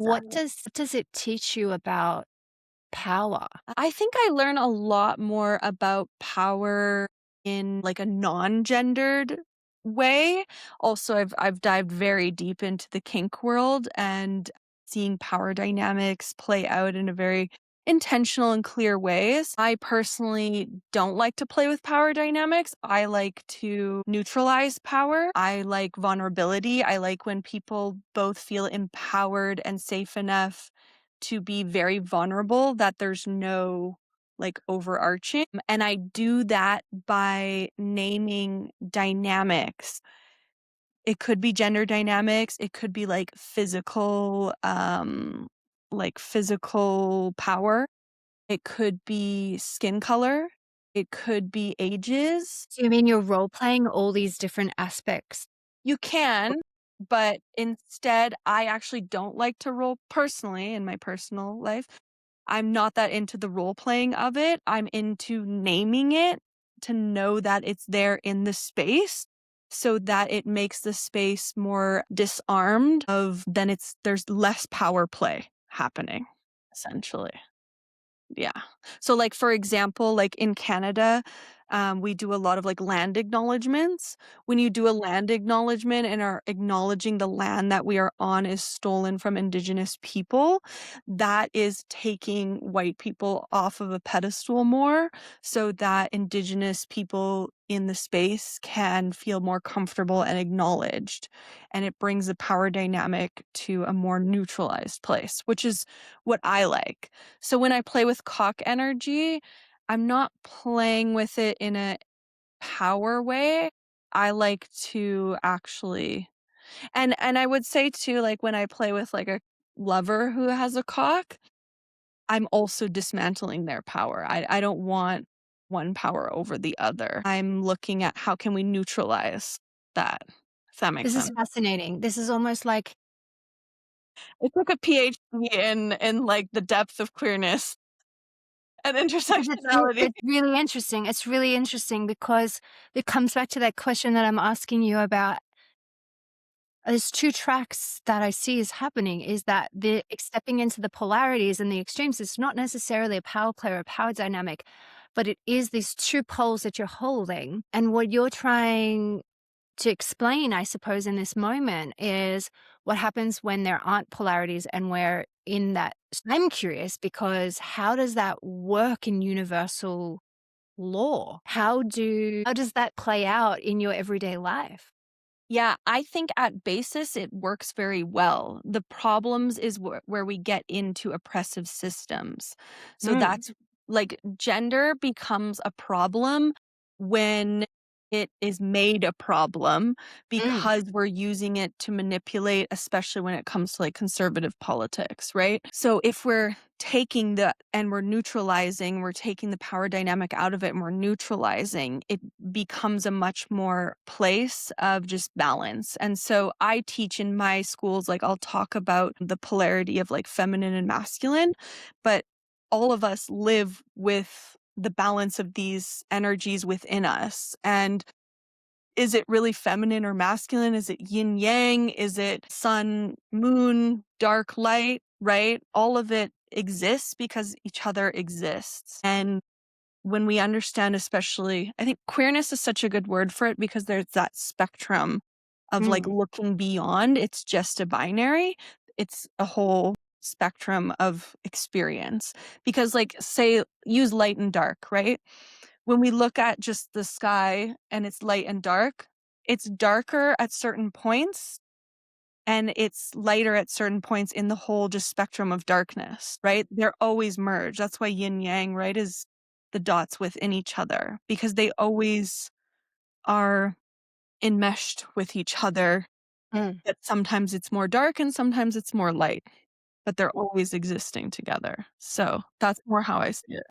What does it teach you about power? I think I learn a lot more about power in like a non-gendered way. Also, I've dived very deep into the kink world and seeing power dynamics play out in a very intentional and clear ways. I personally don't like to play with power dynamics. I like to neutralize power. I like vulnerability. I like when people both feel empowered and safe enough to be very vulnerable, that there's no like overarching. And I do that by naming dynamics. It could be gender dynamics, it could be like physical power, it could be skin color, it could be ages. So you mean you're role playing all these different aspects? You can, but instead I actually don't like to role personally in my personal life. I'm not that into the role playing of it. I'm into naming it to know that it's there in the space so that it makes the space more disarmed of then there's less power play happening, essentially. Yeah. So, like, for example, like in Canada, we do a lot of like land acknowledgements. When you do a land acknowledgement and are acknowledging the land that we are on is stolen from Indigenous people, that is taking white people off of a pedestal more so that Indigenous people in the space can feel more comfortable and acknowledged. And it brings the power dynamic to a more neutralized place, which is what I like. So when I play with cock energy, I'm not playing with it in a power way. I like to actually and I would say too, like when I play with like a lover who has a cock, I'm also dismantling their power. I don't want one power over the other. I'm looking at how can we neutralize that, if that makes This is sense. fascinating. This is almost like I took a PhD in like the depth of queerness and because intersectionality. it's really interesting. It's really interesting because it comes back to that question that I'm asking you about. There's 2 tracks that I see is happening, is that the stepping into the polarities and the extremes is not necessarily a power play or a power dynamic, but it is these 2 poles that you're holding, and what you're trying to explain, I suppose, in this moment is what happens when there aren't polarities and we're in that. I'm curious because how does that work in universal law? How does that play out in your everyday life? Yeah, I think at basis it works very well. The problems is where we get into oppressive systems. So Mm, that's like gender becomes a problem when it is made a problem mm. because we're using it to manipulate, especially when it comes to like conservative politics, right? So if we're taking the and we're neutralizing, we're taking the power dynamic out of it and we're neutralizing, it becomes a much more place of just balance. And so I teach in my schools, like I'll talk about the polarity of like feminine and masculine, but all of us live with the balance of these energies within us. And is it really feminine or masculine? Is it yin yang? Is it sun, moon, dark, light, right? All of it exists because each other exists. And when we understand, especially, I think queerness is such a good word for it because there's that spectrum of like Mm, looking beyond. It's just a binary, it's a whole spectrum of experience. Because, like, say, use light and dark, right? When we look at just the sky and it's light and dark, it's darker at certain points and it's lighter at certain points in the whole just spectrum of darkness, right? They're always merged. That's why yin yang, right, is the dots within each other because they always are enmeshed with each other. mm. But sometimes it's more dark and sometimes it's more light, but they're always existing together. So that's more how I see it.